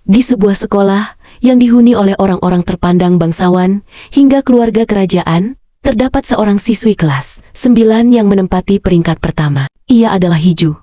Di sebuah sekolah yang dihuni oleh orang-orang terpandang bangsawan hingga keluarga kerajaan, terdapat seorang siswi kelas 9 yang menempati peringkat pertama. Ia adalah Hiju,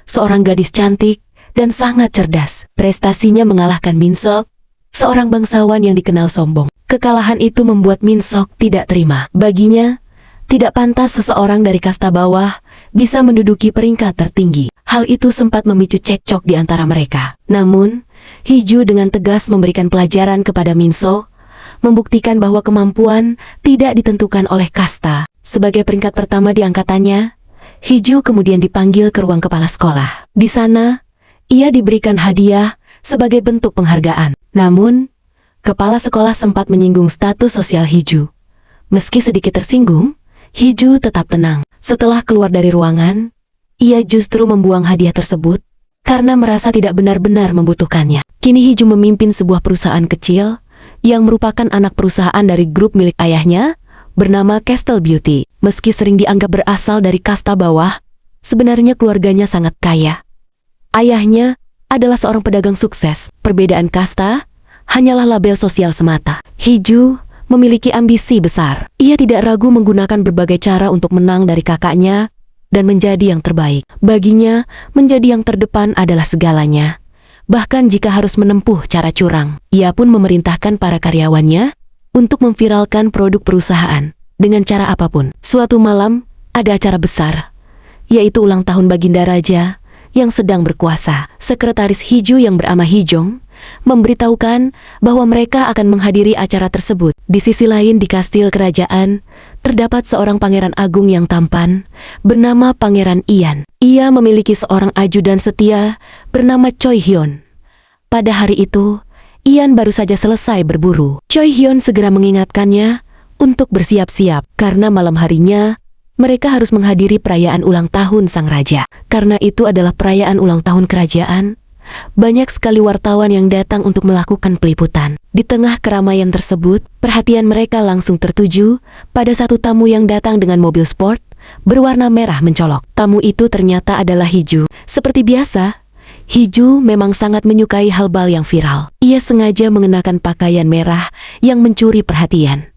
seorang gadis cantik dan sangat cerdas. Prestasinya mengalahkan Minsok, seorang bangsawan yang dikenal sombong. Kekalahan itu membuat Minsok tidak terima. Baginya, tidak pantas seseorang dari kasta bawah bisa menduduki peringkat tertinggi. Hal itu sempat memicu cekcok di antara mereka. Namun, Hiju dengan tegas memberikan pelajaran kepada Minsok, membuktikan bahwa kemampuan tidak ditentukan oleh kasta. Sebagai peringkat pertama di angkatannya, Hiju kemudian dipanggil ke ruang kepala sekolah. Di sana, ia diberikan hadiah sebagai bentuk penghargaan. Namun, kepala sekolah sempat menyinggung status sosial Hiju. Meski sedikit tersinggung, Hiju tetap tenang. Setelah keluar dari ruangan, ia justru membuang hadiah tersebut karena merasa tidak benar-benar membutuhkannya. Kini Hiju memimpin sebuah perusahaan kecil yang merupakan anak perusahaan dari grup milik ayahnya bernama Castle Beauty. Meski sering dianggap berasal dari kasta bawah, sebenarnya keluarganya sangat kaya. Ayahnya adalah seorang pedagang sukses. Perbedaan kasta hanyalah label sosial semata. Hiju memiliki ambisi besar. Ia tidak ragu menggunakan berbagai cara untuk menang dari kakaknya dan menjadi yang terbaik. Baginya, menjadi yang terdepan adalah segalanya. Bahkan jika harus menempuh cara curang, ia pun memerintahkan para karyawannya untuk memviralkan produk perusahaan dengan cara apapun. Suatu malam, ada acara besar, yaitu ulang tahun Baginda Raja yang sedang berkuasa. Sekretaris Hiju yang bernama Hijong memberitahukan bahwa mereka akan menghadiri acara tersebut. Di sisi lain di kastil kerajaan, terdapat seorang pangeran agung yang tampan bernama Pangeran Ian. Ia memiliki seorang ajudan setia bernama Choi Hyun. Pada hari itu, Ian baru saja selesai berburu. Choi Hyun segera mengingatkannya untuk bersiap-siap karena malam harinya mereka harus menghadiri perayaan ulang tahun sang raja. Karena itu adalah perayaan ulang tahun kerajaan, banyak sekali wartawan yang datang untuk melakukan peliputan. Di tengah keramaian tersebut, perhatian mereka langsung tertuju pada satu tamu yang datang dengan mobil sport berwarna merah mencolok. Tamu itu ternyata adalah Hiju. Seperti biasa, Hiju memang sangat menyukai hal bal yang viral. Ia sengaja mengenakan pakaian merah yang mencuri perhatian,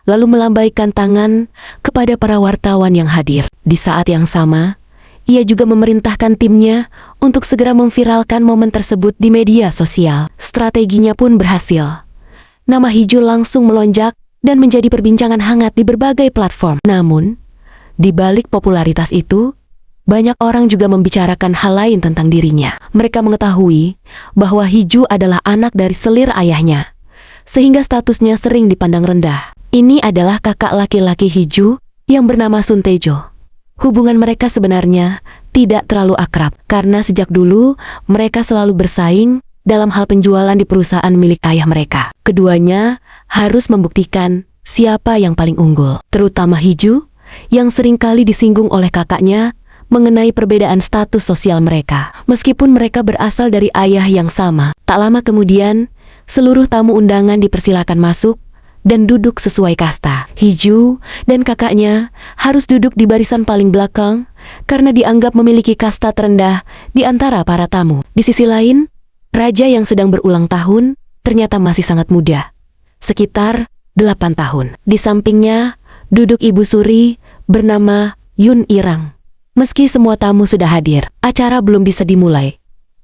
lalu melambaikan tangan kepada para wartawan yang hadir. Di saat yang sama, ia juga memerintahkan timnya untuk segera memviralkan momen tersebut di media sosial. Strateginya pun berhasil. Nama Hiju langsung melonjak dan menjadi perbincangan hangat di berbagai platform. Namun, di balik popularitas itu, banyak orang juga membicarakan hal lain tentang dirinya. Mereka mengetahui bahwa Hiju adalah anak dari selir ayahnya, sehingga statusnya sering dipandang rendah. Ini adalah kakak laki-laki Hiju yang bernama Sun Tae-jo. Hubungan mereka sebenarnya tidak terlalu akrab, karena sejak dulu mereka selalu bersaing dalam hal penjualan di perusahaan milik ayah mereka. Keduanya harus membuktikan siapa yang paling unggul, terutama Hiju yang seringkali disinggung oleh kakaknya mengenai perbedaan status sosial mereka. Meskipun mereka berasal dari ayah yang sama, tak lama kemudian seluruh tamu undangan dipersilakan masuk dan duduk sesuai kasta. Hiju dan kakaknya harus duduk di barisan paling belakang karena dianggap memiliki kasta terendah di antara para tamu. Di sisi lain, raja yang sedang berulang tahun ternyata masih sangat muda, sekitar 8 tahun. Di sampingnya duduk ibu suri bernama Yun Irang. Meski semua tamu sudah hadir, acara belum bisa dimulai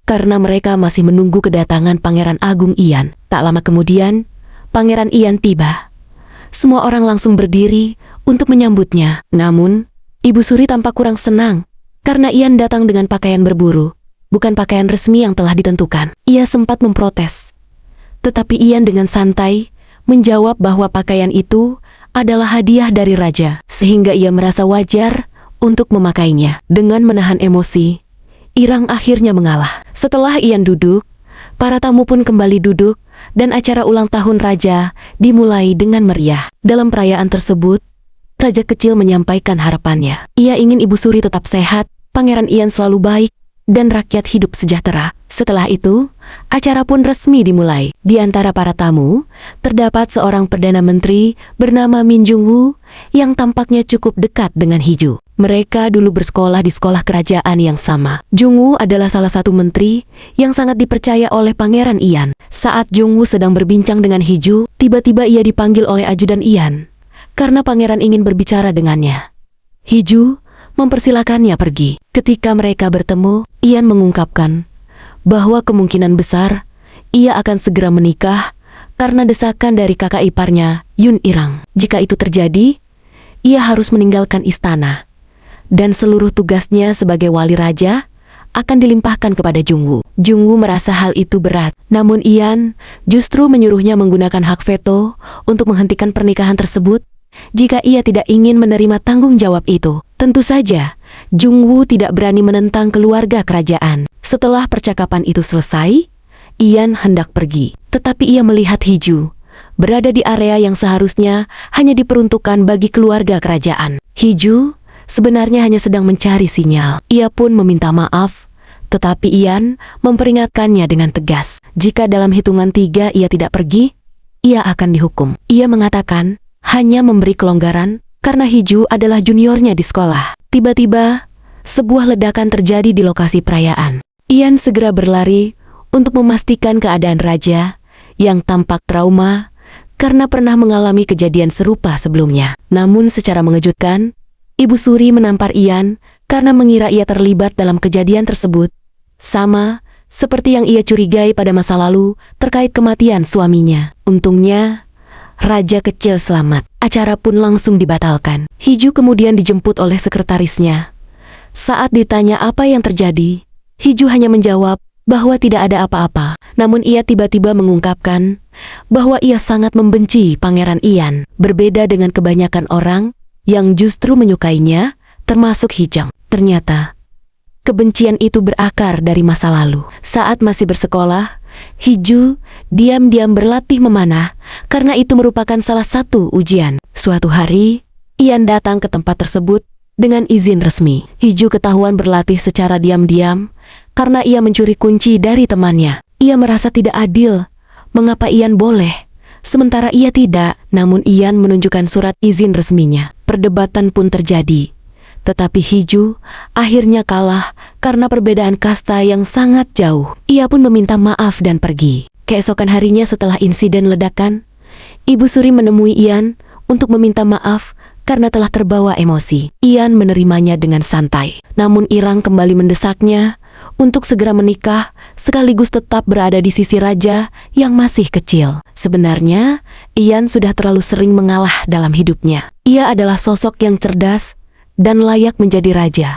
karena mereka masih menunggu kedatangan Pangeran Agung Ian. Tak lama kemudian, Pangeran Ian tiba. Semua orang langsung berdiri untuk menyambutnya. Namun, Ibu Suri tampak kurang senang karena Ian datang dengan pakaian berburu, bukan pakaian resmi yang telah ditentukan. Ia sempat memprotes, tetapi Ian dengan santai menjawab bahwa pakaian itu adalah hadiah dari raja, sehingga ia merasa wajar untuk memakainya. Dengan menahan emosi, Irang akhirnya mengalah. Setelah Ian duduk, para tamu pun kembali duduk dan acara ulang tahun raja dimulai dengan meriah. Dalam perayaan tersebut, raja kecil menyampaikan harapannya. Ia ingin Ibu Suri tetap sehat, Pangeran Ian selalu baik, dan rakyat hidup sejahtera. Setelah itu, acara pun resmi dimulai. Di antara para tamu, terdapat seorang Perdana Menteri bernama Min Jung-woo yang tampaknya cukup dekat dengan Hiju. Mereka dulu bersekolah di sekolah kerajaan yang sama. Jung-woo adalah salah satu menteri yang sangat dipercaya oleh Pangeran Ian. Saat Jungwoo sedang berbincang dengan Hiju, tiba-tiba ia dipanggil oleh ajudan Ian, karena pangeran ingin berbicara dengannya. Hiju mempersilakannya pergi. Ketika mereka bertemu, Ian mengungkapkan bahwa kemungkinan besar ia akan segera menikah karena desakan dari kakak iparnya, Yun Irang. Jika itu terjadi, ia harus meninggalkan istana, dan seluruh tugasnya sebagai wali raja akan dilimpahkan kepada Jungwoo. Jungwoo merasa hal itu berat, namun Ian justru menyuruhnya menggunakan hak veto untuk menghentikan pernikahan tersebut jika ia tidak ingin menerima tanggung jawab itu. Tentu saja, Jungwoo tidak berani menentang keluarga kerajaan. Setelah percakapan itu selesai, Ian hendak pergi, tetapi ia melihat Hiju berada di area yang seharusnya hanya diperuntukkan bagi keluarga kerajaan. Hiju sebenarnya hanya sedang mencari sinyal. Ia pun meminta maaf, tetapi Ian memperingatkannya dengan tegas. Jika dalam hitungan 3 ia tidak pergi, ia akan dihukum. Ia mengatakan hanya memberi kelonggaran karena Hiju adalah juniornya di sekolah. Tiba-tiba, sebuah ledakan terjadi di lokasi perayaan. Ian segera berlari untuk memastikan keadaan raja yang tampak trauma karena pernah mengalami kejadian serupa sebelumnya. Namun secara mengejutkan, Ibu Suri menampar Ian karena mengira ia terlibat dalam kejadian tersebut, sama seperti yang ia curigai pada masa lalu terkait kematian suaminya. Untungnya, raja kecil selamat. Acara pun langsung dibatalkan. Hiju kemudian dijemput oleh sekretarisnya. Saat ditanya apa yang terjadi, Hiju hanya menjawab bahwa tidak ada apa-apa. Namun ia tiba-tiba mengungkapkan bahwa ia sangat membenci Pangeran Ian, berbeda dengan kebanyakan orang yang justru menyukainya, termasuk Hijang. Ternyata, kebencian itu berakar dari masa lalu. Saat masih bersekolah, Hiju diam-diam berlatih memanah karena itu merupakan salah satu ujian. Suatu hari, Ian datang ke tempat tersebut dengan izin resmi. Hiju ketahuan berlatih secara diam-diam karena ia mencuri kunci dari temannya. Ia merasa tidak adil. Mengapa Ian boleh, sementara ia tidak? Namun Ian menunjukkan surat izin resminya. Perdebatan pun terjadi. Tetapi Hiju akhirnya kalah karena perbedaan kasta yang sangat jauh. Ia pun meminta maaf dan pergi. Keesokan harinya setelah insiden ledakan, Ibu Suri menemui Ian untuk meminta maaf karena telah terbawa emosi. Ian menerimanya dengan santai. Namun Irang kembali mendesaknya untuk segera menikah sekaligus tetap berada di sisi raja yang masih kecil. Sebenarnya, Ian sudah terlalu sering mengalah dalam hidupnya. Ia adalah sosok yang cerdas dan layak menjadi raja.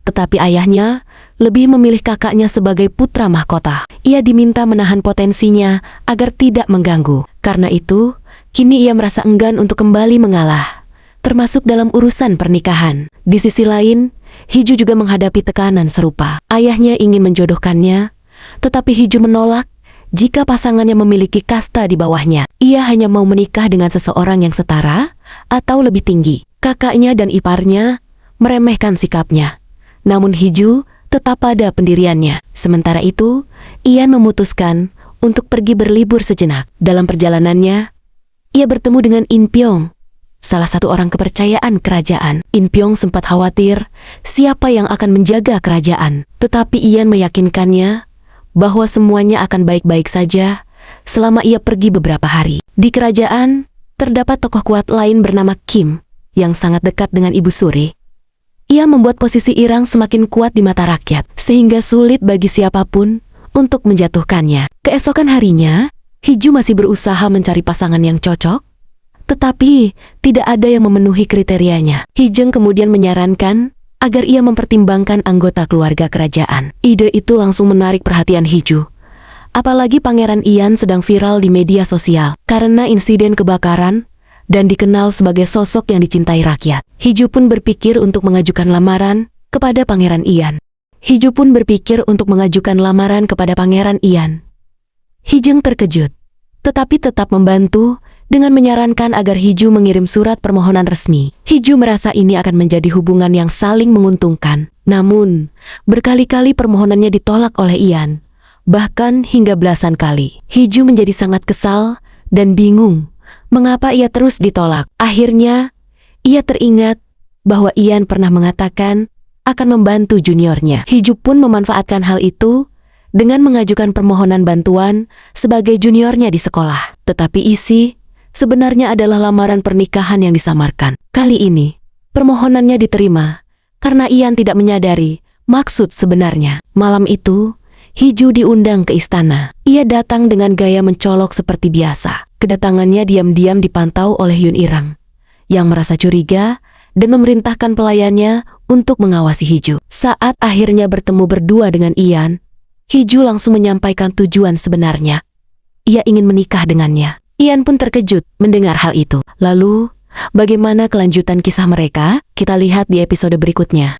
Tetapi ayahnya lebih memilih kakaknya sebagai putra mahkota. Ia diminta menahan potensinya agar tidak mengganggu. Karena itu, kini ia merasa enggan untuk kembali mengalah, termasuk dalam urusan pernikahan. Di sisi lain, Hiju juga menghadapi tekanan serupa. Ayahnya ingin menjodohkannya, tetapi Hiju menolak jika pasangannya memiliki kasta di bawahnya. Ia hanya mau menikah dengan seseorang yang setara atau lebih tinggi. Kakaknya dan iparnya meremehkan sikapnya. Namun Hiju tetap pada pendiriannya. Sementara itu, Ian memutuskan untuk pergi berlibur sejenak. Dalam perjalanannya, ia bertemu dengan In Pyong, salah satu orang kepercayaan kerajaan. In Pyong sempat khawatir siapa yang akan menjaga kerajaan. Tetapi Ian meyakinkannya bahwa semuanya akan baik-baik saja selama ia pergi beberapa hari. Di kerajaan, terdapat tokoh kuat lain bernama Kim yang sangat dekat dengan Ibu Suri. Ia membuat posisi Irang semakin kuat di mata rakyat, sehingga sulit bagi siapapun untuk menjatuhkannya. Keesokan harinya, Hiju masih berusaha mencari pasangan yang cocok, tetapi tidak ada yang memenuhi kriterianya. Hijeng kemudian menyarankan agar ia mempertimbangkan anggota keluarga kerajaan. Ide itu langsung menarik perhatian Hiju. Apalagi Pangeran Ian sedang viral di media sosial karena insiden kebakaran dan dikenal sebagai sosok yang dicintai rakyat. Hiju pun berpikir untuk mengajukan lamaran kepada Pangeran Ian. Hijeng terkejut, tetapi tetap membantu dengan menyarankan agar Hiju mengirim surat permohonan resmi. Hiju merasa ini akan menjadi hubungan yang saling menguntungkan. Namun, berkali-kali permohonannya ditolak oleh Ian, bahkan hingga belasan kali. Hiju menjadi sangat kesal dan bingung mengapa ia terus ditolak. Akhirnya, ia teringat bahwa Ian pernah mengatakan akan membantu juniornya. Hiju pun memanfaatkan hal itu dengan mengajukan permohonan bantuan sebagai juniornya di sekolah. Tetapi isi sebenarnya adalah lamaran pernikahan yang disamarkan. Kali ini, permohonannya diterima karena Ian tidak menyadari maksud sebenarnya. Malam itu, Hiju diundang ke istana. Ia datang dengan gaya mencolok seperti biasa. Kedatangannya diam-diam dipantau oleh Yun Irang, yang merasa curiga dan memerintahkan pelayannya untuk mengawasi Hiju. Saat akhirnya bertemu berdua dengan Ian, Hiju langsung menyampaikan tujuan sebenarnya. Ia ingin menikah dengannya. Ian pun terkejut mendengar hal itu. Lalu, bagaimana kelanjutan kisah mereka? Kita lihat di episode berikutnya.